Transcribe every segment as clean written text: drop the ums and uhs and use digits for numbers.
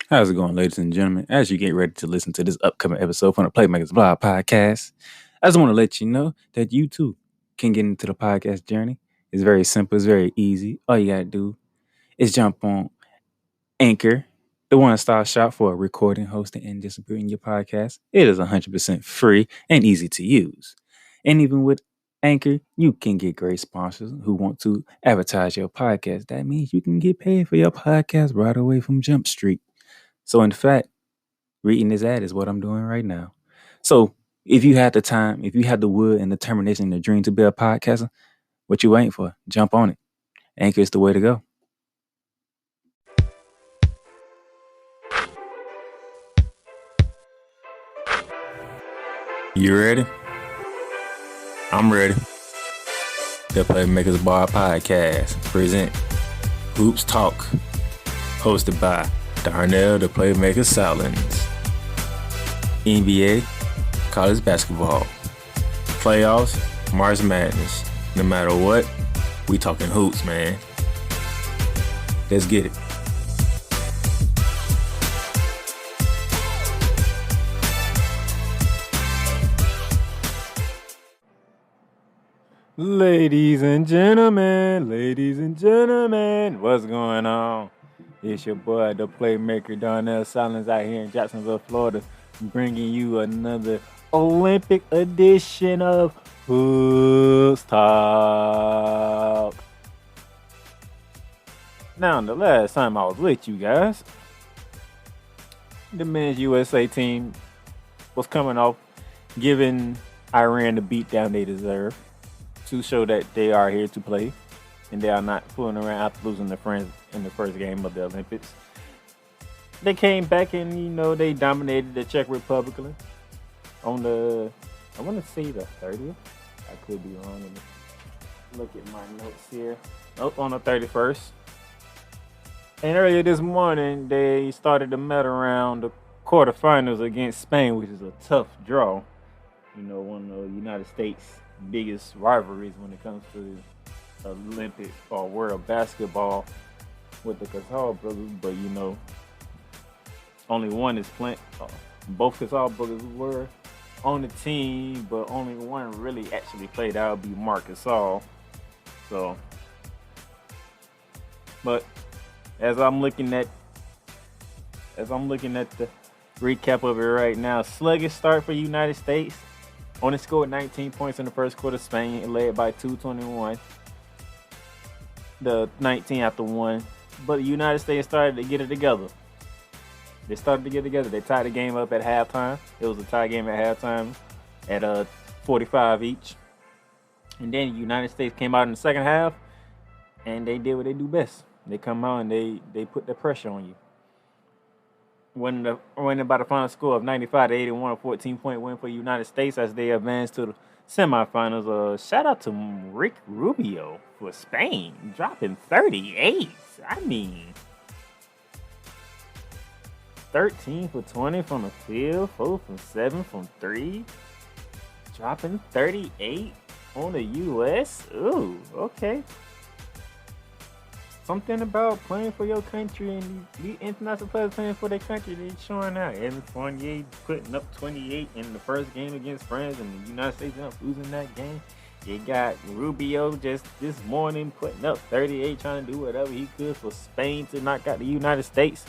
How's it going, ladies and gentlemen? As you get ready to listen to this upcoming episode from the Playmakers Blog podcast, I just want to let you know that you too can get into the podcast journey. It's very simple, it's very easy. All you got to do is jump on Anchor, the one-stop shop for recording, hosting, and distributing your podcast. It is 100% free and easy to use. And even with Anchor, you can get great sponsors who want to advertise your podcast. That means you can get paid for your podcast right away from Jump Street. So, in fact, reading this ad is what I'm doing right now. So, if you had the time, if you had the will and determination and the dream to be a podcaster, what you waiting for? Jump on it. Anchor is the way to go. You ready? I'm ready. The Playmakers Bar Podcast present Hoops Talk, hosted by Darnell the Playmaker Salins. NBA, college basketball, playoffs, March Madness. No matter what, we talking hoops, man. Let's get it. Ladies and gentlemen, what's going on? It's your boy, the Playmaker Darnell Silence out here in Jacksonville, Florida, bringing you another Olympic edition of Hoops Talk. Now, the last time I was with you guys, the men's USA team was coming off giving Iran the beatdown they deserve, to show that they are here to play and they are not fooling around after losing their friends in the first game of the Olympics. They came back and, they dominated the Czech Republic on the, I want to say the 30th. I could be wrong. Let me look at my notes here. On the 31st. And earlier this morning, they started to met around the quarterfinals against Spain, which is a tough draw. One of the United States' biggest rivalries when it comes to Olympic or world basketball with the Casal brothers, but only one is playing. Both Casal brothers were on the team, but only one really actually played. That would be Marc Gasol. So, but as I'm looking at the recap of it right now, sluggish start for United States. Only scored 19 points in the first quarter. Spain led by 221. The 19 after 1. But the United States started to get it together. They tied the game up at halftime. It was a tie game at halftime at 45 each. And then the United States came out in the second half and they did what they do best. They come out and they put the pressure on you. Winning by the final score of 95-81, a 14-point win for the United States as they advance to the semifinals. Shout out to Rick Rubio for Spain, dropping 38. 13 for 20 from the field, 4 from 7 from 3, dropping 38 on the U.S. Ooh, okay. Something about playing for your country and the international players playing for their country, they're showing out. Evan Fournier putting up 28 in the first game against France, and the United States ended up losing that game. You got Rubio just this morning putting up 38, trying to do whatever he could for Spain to knock out the United States.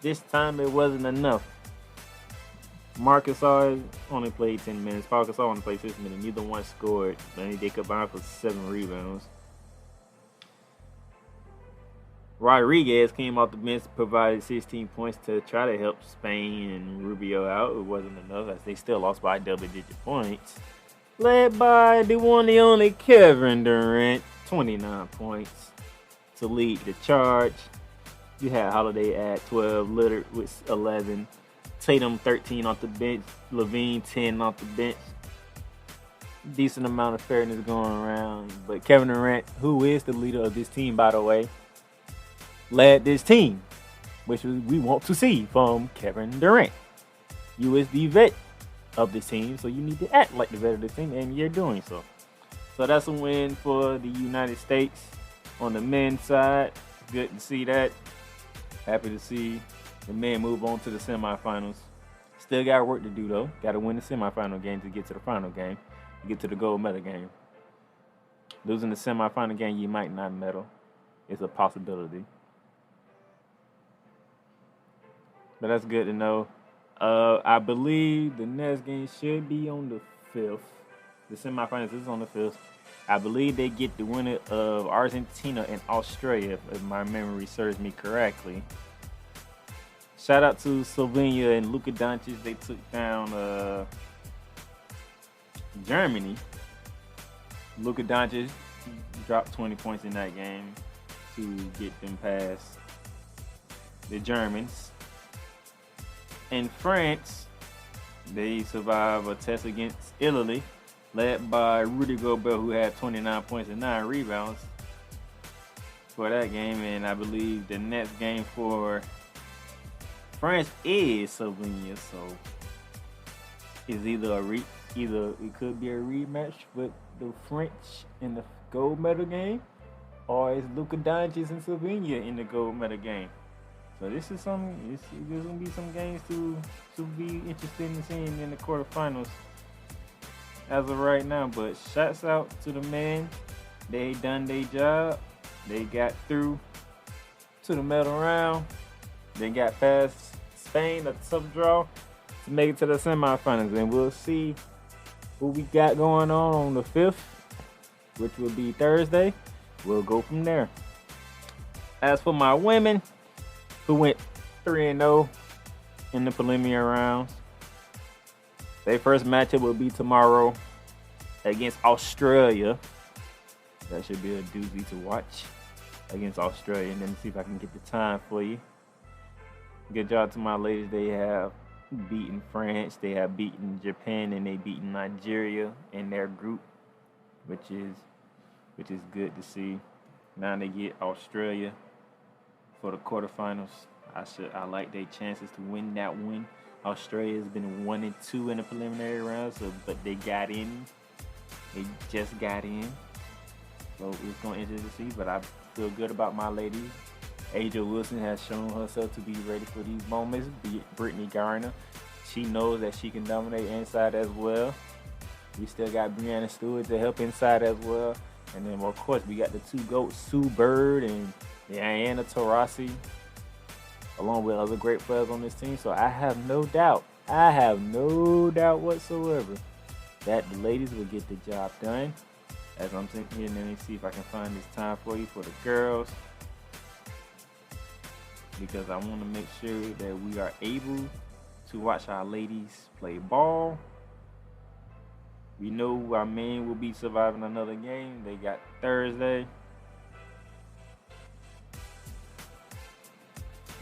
This time it wasn't enough. Marc Gasol only played 10 minutes. Paul Gasol only played 6 minutes. Neither one scored. They combined for 7 rebounds. Rodriguez came off the bench, provided 16 points to try to help Spain and Rubio out. It wasn't enough as they still lost by double-digit points. Led by the one, the only Kevin Durant, 29 points to lead the charge. You had Holiday at 12, Lillard with 11, Tatum 13 off the bench, Levine 10 off the bench. Decent amount of fairness going around. But Kevin Durant, who is the leader of this team, by the way, led this team, which we want to see from Kevin Durant. You is the vet of this team, so you need to act like the vet of the team, and you're doing so. So that's a win for the United States on the men's side. Good to see that. Happy to see The men move on to the semifinals. Still got work to do though. Got to win the semifinal game to get to the final game, to get to the gold medal game. Losing the semifinal game, you might not medal. It's a possibility. But that's good to know. I believe the next game should be on the 5th. The semifinals is on the 5th. I believe they get the winner of Argentina and Australia, if my memory serves me correctly. Shout out to Slovenia and Luka Doncic. They took down Germany. Luka Doncic dropped 20 points in that game to get them past the Germans. In France, they survived a test against Italy, led by Rudy Gobert, who had 29 points and 9 rebounds for that game. And I believe the next game for France is Slovenia, so it's either it could be a rematch with the French in the gold medal game, or it's Luka Doncic and Slovenia in the gold medal game. So this is there's gonna be some games to be interested in seeing in the quarterfinals as of right now. But shouts out to the men. They done their job. They got through to the medal round. They got past Spain, a tough draw, to make it to the semifinals. And we'll see who we got going on the 5th, which will be Thursday. We'll go from there. As for my women, who went 3-0 in the preliminary rounds, their first matchup will be tomorrow against Australia. That should be a doozy to watch against Australia. And let me see if I can get the time for you. Good job to my ladies. They have beaten France, they have beaten Japan, and they beaten Nigeria in their group, which is good to see. Now they get Australia for the quarterfinals. I like their chances to win that one. Australia has been 1-2 in the preliminary round, but they got in. They just got in. So it's going to be interesting to see, but I feel good about my ladies. Aja Wilson has shown herself to be ready for these moments. Brittany Garner, she knows that she can dominate inside as well. We still got Breanna Stewart to help inside as well. And then, of course, we got the two GOATs, Sue Bird and Diana Taurasi, along with other great players on this team. So I have no doubt whatsoever that the ladies will get the job done. As I'm sitting here, let me see if I can find this time for you for the girls, because I want to make sure that we are able to watch our ladies play ball. We know our men will be surviving another game. They got Thursday.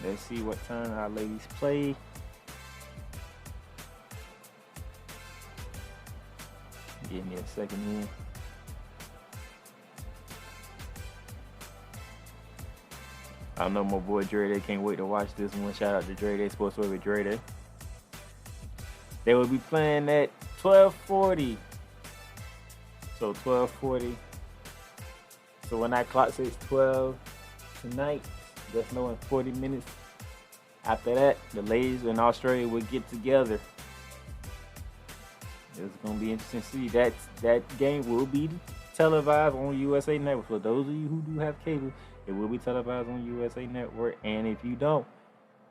Let's see what time our ladies play. Give me a second here. I know my boy Dre Day can't wait to watch this one. Shout out to Dre Day, Sports with Dre Day. They will be playing at 12:40. So 12:40. So when that clock says 12 tonight, just know in 40 minutes after that, the ladies in Australia will get together. It's gonna be interesting to see. That game will be televised on USA Network. For those of you who do have cable, it will be televised on USA Network, and if you don't,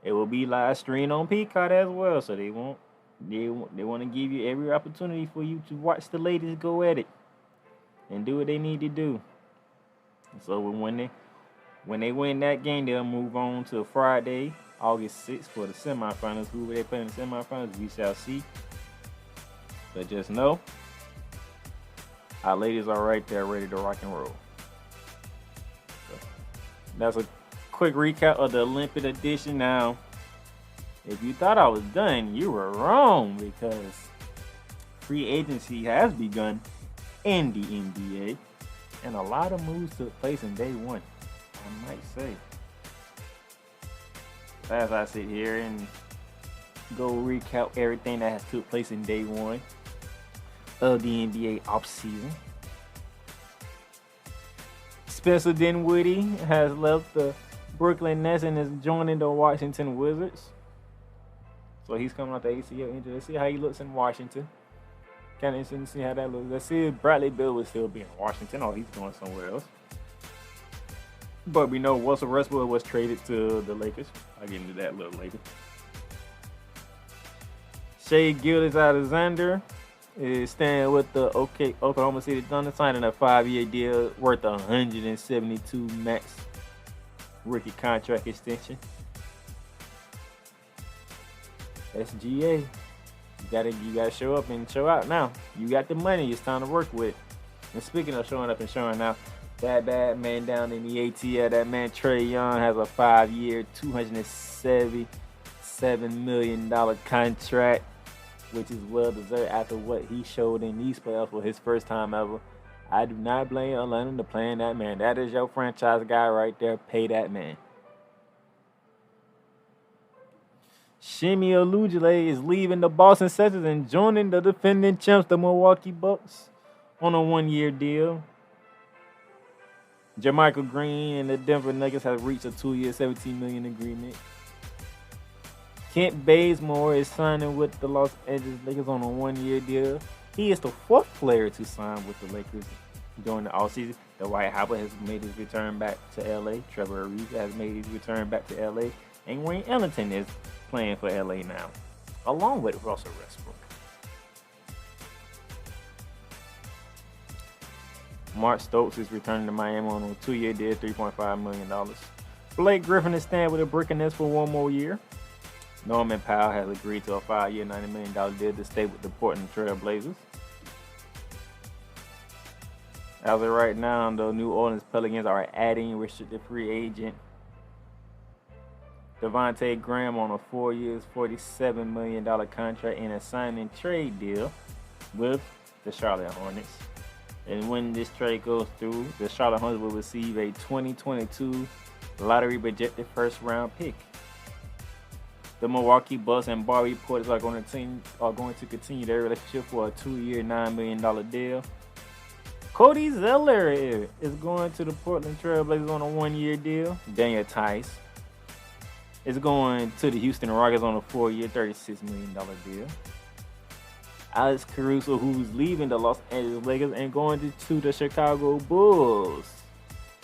it will be live streamed on Peacock as well. So they want to give you every opportunity for you to watch the ladies go at it and do what they need to do. So when they win that game, they'll move on to Friday, August 6th for the semifinals. Who they play in the semifinals, we shall see. But just know, our ladies are right there ready to rock and roll. So that's a quick recap of the Olympic edition. Now, if you thought I was done, you were wrong, because free agency has begun in the NBA, and a lot of moves took place in day one, I might say. As I sit here and go recap everything that has took place in day one of the NBA offseason. Spencer Dinwiddie has left the Brooklyn Nets and is joining the Washington Wizards. So he's coming out the ACL injury. Let's see how he looks in Washington. Kind of interesting to see how that looks. Let's see if Bradley Beal will still be in Washington or he's going somewhere else. But we know Russell Westbrook was traded to the Lakers. I'll get into that a little later. Shai Gilgeous-Alexander is staying with the Oklahoma City Thunder, signing a 5-year deal worth $172 max rookie contract extension. SGA, you gotta show up and show out now. You got the money, it's time to work with. And speaking of showing up and showing out, that bad man down in the ATL, that man Trae Young has a 5-year, $277 million contract, which is well deserved after what he showed in these playoffs for his first time ever. I do not blame Atlanta for playing that man. That is your franchise guy right there. Pay that man. Shimi Olujale is leaving the Boston Celtics and joining the defending champs, the Milwaukee Bucks, on a 1-year deal. Jermichael Green and the Denver Nuggets have reached a 2-year, $17 million agreement. Kent Bazemore is signing with the Los Angeles Lakers on a 1-year deal. He is the 4th player to sign with the Lakers during the offseason. Dwight Howard has made his return back to LA. Trevor Ariza has made his return back to LA. And Wayne Ellington is playing for LA now, along with Russell Westbrook. Mark Stokes is returning to Miami on a 2-year deal, $3.5 million. Blake Griffin is staying with the Brooklyn Nets for 1 more year. Norman Powell has agreed to a 5-year, $90 million deal to stay with the Portland Trail Blazers. As of right now, the New Orleans Pelicans are adding restricted free agent Devontae Graham on a 4-year, $47 million contract and a signing trade deal with the Charlotte Hornets. And when this trade goes through, the Charlotte Hornets will receive a 2022 lottery projected first-round pick. The Milwaukee Bucks and Bobby Portis are going to continue their relationship for a 2-year, $9 million deal. Cody Zeller is going to the Portland Trail Blazers on a 1-year deal. Daniel Tice is going to the Houston Rockets on a 4-year, $36 million deal. Alex Caruso, who's leaving the Los Angeles Lakers and going to the Chicago Bulls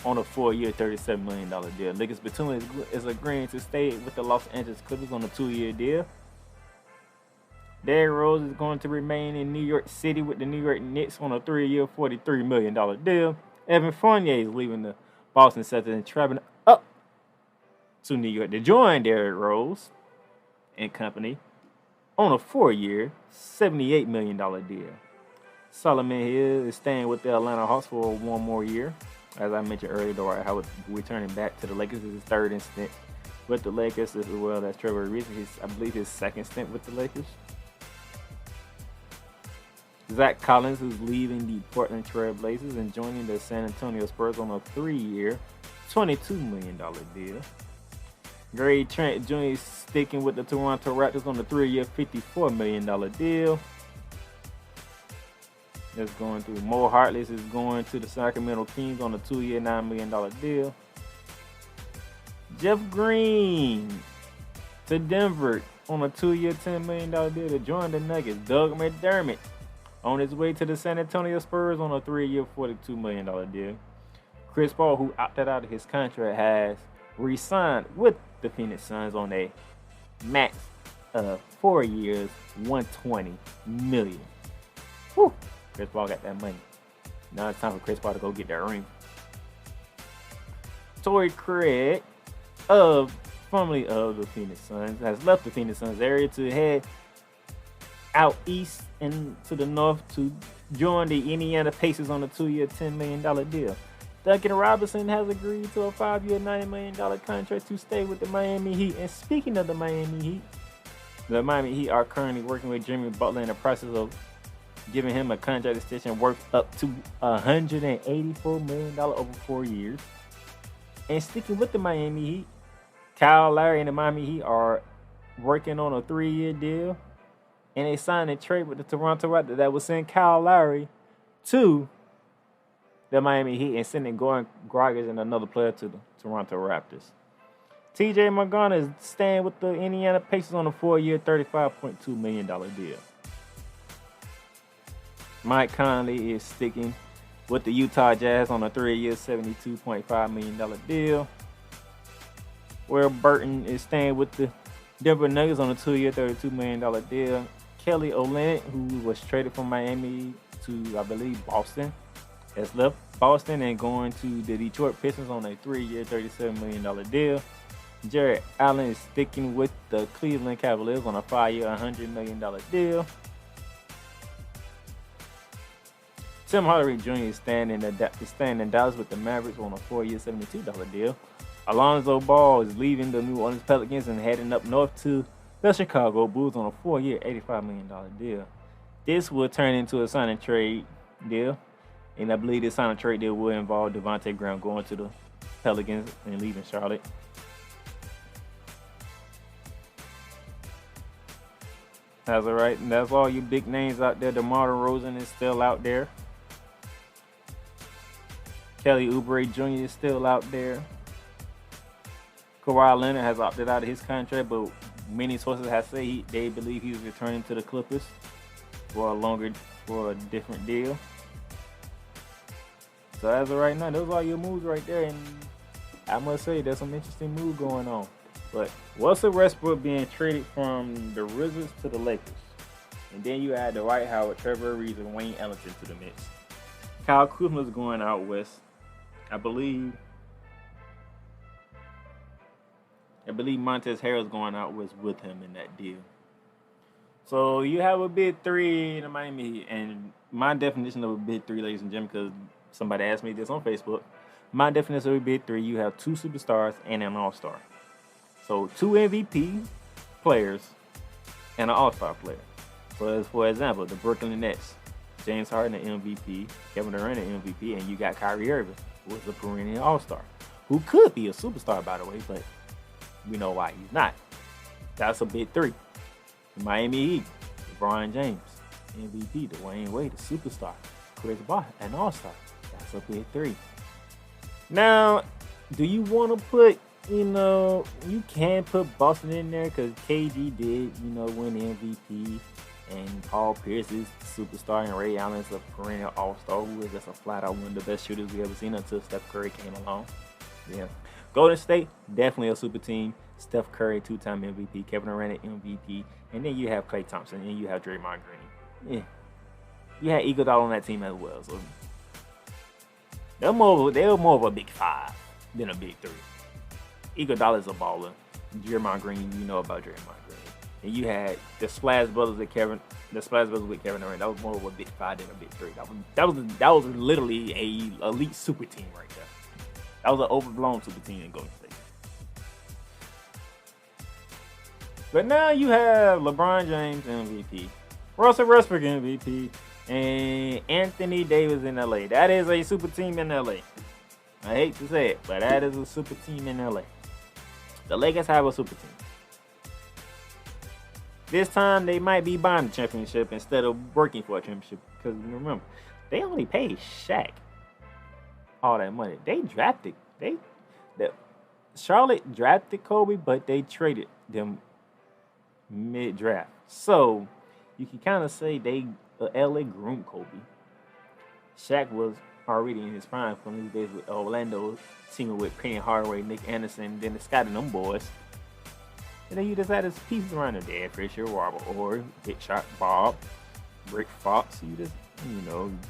on a 4-year, $37 million deal. Lucas Batum is agreeing to stay with the Los Angeles Clippers on a 2-year deal. Derrick Rose is going to remain in New York City with the New York Knicks on a 3-year, $43 million deal. Evan Fournier is leaving the Boston Celtics and traveling up to New York to join Derrick Rose and company on a 4-year, $78 million deal. Solomon Hill is staying with the Atlanta Hawks for 1 more year. As I mentioned earlier, Dwight Howard returning back to the Lakers is his 3rd stint with the Lakers, as well as Trevor Ariza, I believe his 2nd stint with the Lakers. Zach Collins is leaving the Portland Trail Blazers and joining the San Antonio Spurs on a 3-year, $22 million deal. Gary Trent Jr. is sticking with the Toronto Raptors on a 3-year, $54 million deal. That's going through. Mo Harkless is going to the Sacramento Kings on a 2-year, $9 million deal. Jeff Green to Denver on a 2-year, $10 million deal to join the Nuggets. Doug McDermott on his way to the San Antonio Spurs on a 3-year, $42 million deal. Chris Paul, who opted out of his contract, has re-signed with the Phoenix Suns on a max of 4 years, $120 million. Whew. Chris Paul got that money. Now it's time for Chris Paul to go get that ring. Torrey Craig, formerly of the Phoenix Suns, has left the Phoenix Suns area to head out east and to the north to join the Indiana Pacers on a 2-year, $10 million deal. Duncan Robinson has agreed to a 5-year, $90 million contract to stay with the Miami Heat. And speaking of the Miami Heat, the Miami Heat are currently working with Jimmy Butler in the process of giving him a contract extension worth up to $184 million over 4 years. And sticking with the Miami Heat, Kyle Lowry and the Miami Heat are working on a 3-year deal. And they signed a trade with the Toronto Raptors that will send Kyle Lowry to the Miami Heat and sending Goran Dragic and another player to the Toronto Raptors. TJ McConnell is staying with the Indiana Pacers on a 4-year, $35.2 million deal. Mike Conley is sticking with the Utah Jazz on a 3-year, $72.5 million deal. Will Burton is staying with the Denver Nuggets on a 2-year, $32 million deal. Kelly Olynyk, who was traded from Miami to, I believe, Boston, has left Boston and going to the Detroit Pistons on a 3-year, $37 million deal. Jared Allen is sticking with the Cleveland Cavaliers on a 5-year, $100 million deal. Tim Hardaway Jr. is staying in Dallas with the Mavericks on a 4-year, $72 deal. Alonzo Ball is leaving the New Orleans Pelicans and heading up north to the Chicago Bulls on a 4-year, $85 million deal. This will turn into a sign and trade deal, and I believe this sign and trade deal will involve Devontae Graham going to the Pelicans and leaving Charlotte. That's all right, and that's all you big names out there. DeMar DeRozan is still out there. Kelly Oubre Jr. is still out there. Kawhi Leonard has opted out of his contract, but many sources have said they believe he's returning to the Clippers for a different deal. So as of right now, those are your moves right there, and I must say there's some interesting moves going on. But Russell Westbrook being traded from the Wizards to the Lakers, and then you add Dwight Howard, Trevor Ariza, and Wayne Ellington to the mix. Kyle Kuzma is going out west. I believe Montez Harrell is going out with him in that deal. So you have a big three in the Miami Heat, and my definition of a big three, ladies and gentlemen, because somebody asked me this on Facebook, my definition of a big three, you have 2 superstars and an all-star. So 2 MVP players and an all-star player. So as for example, the Brooklyn Nets, James Harden an MVP, Kevin Durant an MVP, and you got Kyrie Irving, who is a perennial all-star, who could be a superstar, by the way, but we know why he's not. That's a big three. The Miami Heat, LeBron James, MVP, Dwayne Wade, the superstar, Chris Paul, an all-star. That's a big three. Now, do you want to put, you can put Boston in there because KG did, win MVP, and Paul Pierce is the superstar, and Ray Allen is a perennial all-star who is just a flat-out one of the best shooters we ever seen until Steph Curry came along. Yeah. Golden State, definitely a super team. Steph Curry, 2-time MVP. Kevin Durant, MVP. And then you have Klay Thompson, and you have Draymond Green. Yeah. You had Iguodala on that team as well. So they're more of a big 5 than a big 3. Iguodala is a baller. Draymond Green, you know about Draymond Green. And you had the Splash Brothers with Kevin Durant. That was more of a big 5 than a big 3. That was literally a elite super team right there. That was an overblown super team in Golden State. But now you have LeBron James MVP, Russell Westbrook MVP, and Anthony Davis in LA. That is a super team in LA. I hate to say it, but that is a super team in LA. The Lakers have a super team. This time they might be buying the championship instead of working for a championship. Because remember, they only paid Shaq all that money. Charlotte drafted Kobe, but they traded them mid-draft. So you can kind of say LA groomed Kobe. Shaq was already in his prime from his days with Orlando, teaming with Penny Hardaway, Nick Anderson, then the Scott and them boys. And then you just had his pieces around there. Dan Fisher, Robert Horry, Big Shot Bob, Rick Fox. You just,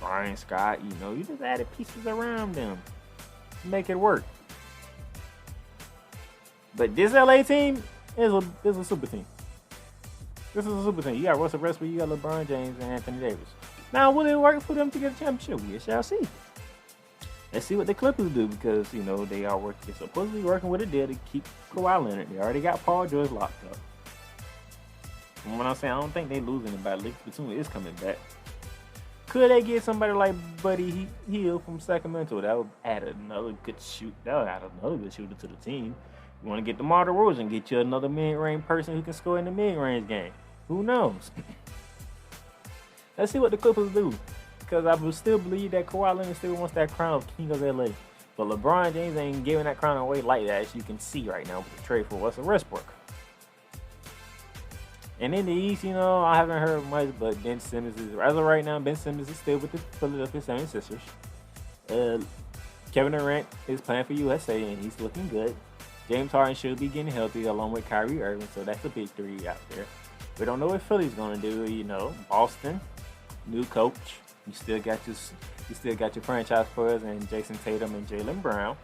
Brian Scott, you just added pieces around them to make it work. But this LA team is a super team. This is a super team. You got Russell Westbrook, you got LeBron James, and Anthony Davis. Now, will it work for them to get a championship? We shall see. Let's see what the Clippers do because, they are supposedly working with a deal to keep Kawhi Leonard. They already got Paul George locked up. And when I'm saying I don't think they losing anybody, Lakers Batum is coming back. Could they get somebody like Buddy Hield from Sacramento? That would add another good shooter to the team. You want to get DeMar DeRozan, get you another mid-range person who can score in the mid-range game. Who knows? Let's see what the Clippers do. Because I will still believe that Kawhi Leonard still wants that crown of King of LA. But LeBron James ain't giving that crown away like that, as you can see right now with the trade for Russell Westbrook. And in the East, I haven't heard much, but Ben Simmons is, as of right now, Ben Simmons is still with the Philadelphia 76ers. Kevin Durant is playing for USA, and he's looking good. James Harden should be getting healthy along with Kyrie Irving, so that's a big three out there. We don't know what Philly's gonna do. Boston, new coach. You still got your franchise players and Jason Tatum and Jaylen Brown.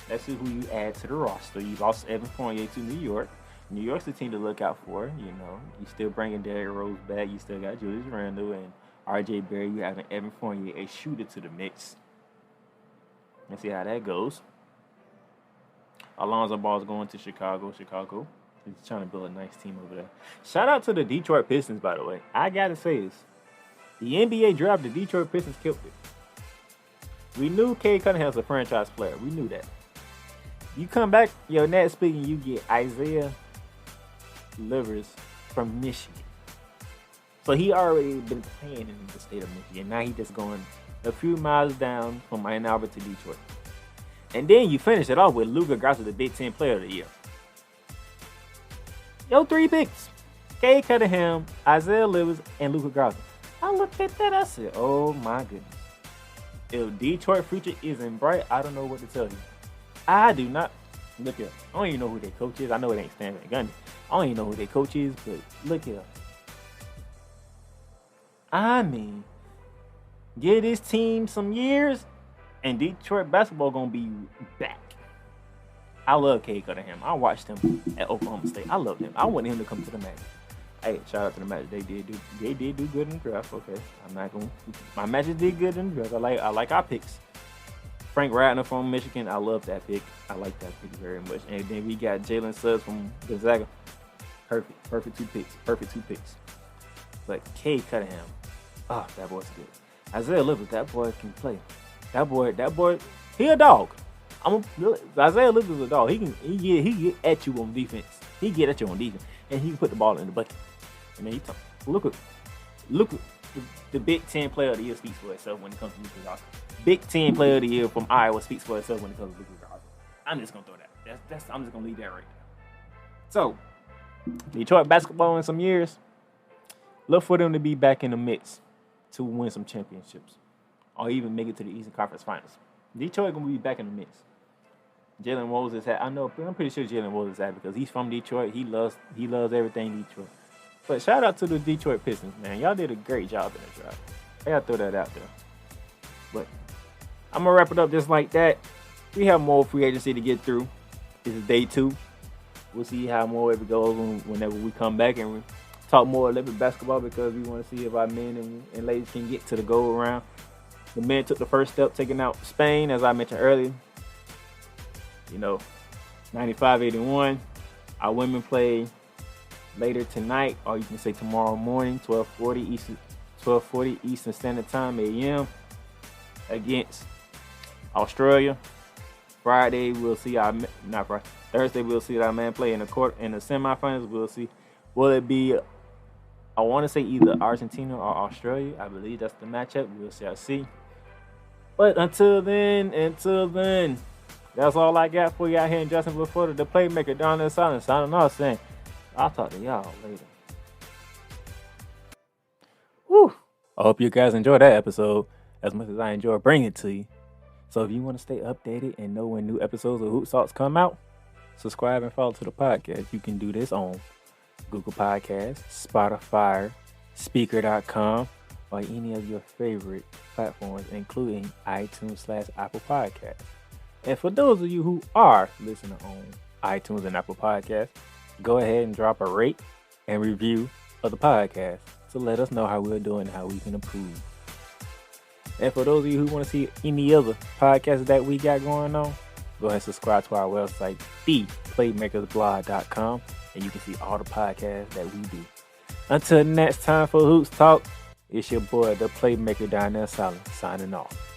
That's who you add to the roster. You lost Evan Fournier to New York. New York's the team to look out for. You still bringing Derrick Rose back. You still got Julius Randle and R.J. Barry. You having Evan Fournier, a shooter, to the mix. Let's see how that goes. Alonzo Ball's going to Chicago. He's trying to build a nice team over there. Shout out to the Detroit Pistons, by the way. I gotta say this. The NBA draft, the Detroit Pistons killed it. We knew Cade Cunningham's a franchise player. We knew that. You come back, net speaking, you get Isaiah Livers from Michigan. So he already been playing in the state of Michigan. Now he just going a few miles down from Ann Arbor to Detroit. And then you finish it off with Luka Garza, the Big Ten Player of the Year. 3 picks. Cade Cunningham, Isaiah Livers, and Luka Garza. I looked at that, I said, oh my goodness. If Detroit future isn't bright, I don't know what to tell you. I do not. Look here. I don't even know who their coach is. I know it ain't Stan Van Gundy. I don't even know who their coach is, but look here. I mean, give this team some years, and Detroit basketball gonna be back. I love Cade Cunningham. I watched him at Oklahoma State. I loved him. I wanted him to come to the match. Hey, shout out to the match. They did do good in the draft. Okay, my matches did good in the draft. I like our picks. Frank Ratner from Michigan. I love that pick. I like that pick very much. And then we got Jalen Suggs from Gonzaga. Perfect two picks. But Cade Cunningham, that boy's good. Isaiah Livers, that boy can play. That boy, he a dog. Isaiah Livers is a dog. He get at you on defense. He get at you on defense, and he can put the ball in the bucket. And then look at the Big Ten Player of the Year speaks for itself when it comes to Luka Garza. Big Ten Player of the Year from Iowa speaks for itself when it comes to Luka Garza. I'm just gonna throw that. I'm just gonna leave that right there. So, Detroit basketball in some years. Look for them to be back in the mix to win some championships, or even make it to the Eastern Conference Finals. Detroit gonna be back in the mix. Jalen Rose I'm pretty sure Jalen Rose is that because he's from Detroit. He loves everything Detroit. But shout out to the Detroit Pistons, man. Y'all did a great job in the draft. I gotta throw that out there. But I'm gonna wrap it up just like that. We have more free agency to get through. This is day 2. We'll see how more it goes whenever we come back and we talk more Olympic basketball because we want to see if our men and ladies can get to the goal round. The men took the first step, taking out Spain, as I mentioned earlier. 95-81. Our women play later tonight, or you can say tomorrow morning, 12:40 Eastern Standard Time, a.m. against Australia. Thursday we'll see our man play in the semifinals. We'll see. Will it be? I want to say either Argentina or Australia. I believe that's the matchup. We'll see. But until then, that's all I got for you out here in Justin Florida. The playmaker down there signing off saying, I'll talk to y'all later. Woo! I hope you guys enjoyed that episode as much as I enjoy bringing it to you. So if you want to stay updated and know when new episodes of Hoop Salts come out, subscribe and follow to the podcast. You can do this on Google Podcasts, Spotify, Speaker.com, or any of your favorite platforms, including iTunes/Apple Podcasts. And for those of you who are listening on iTunes and Apple Podcasts, go ahead and drop a rate and review of the podcast to let us know how we're doing and how we can improve. And for those of you who want to see any other podcasts that we got going on, go ahead and subscribe to our website, theplaymakersblog.com, and you can see all the podcasts that we do. Until next time for Hoops Talk, it's your boy, the Playmaker down there, Silent, signing off.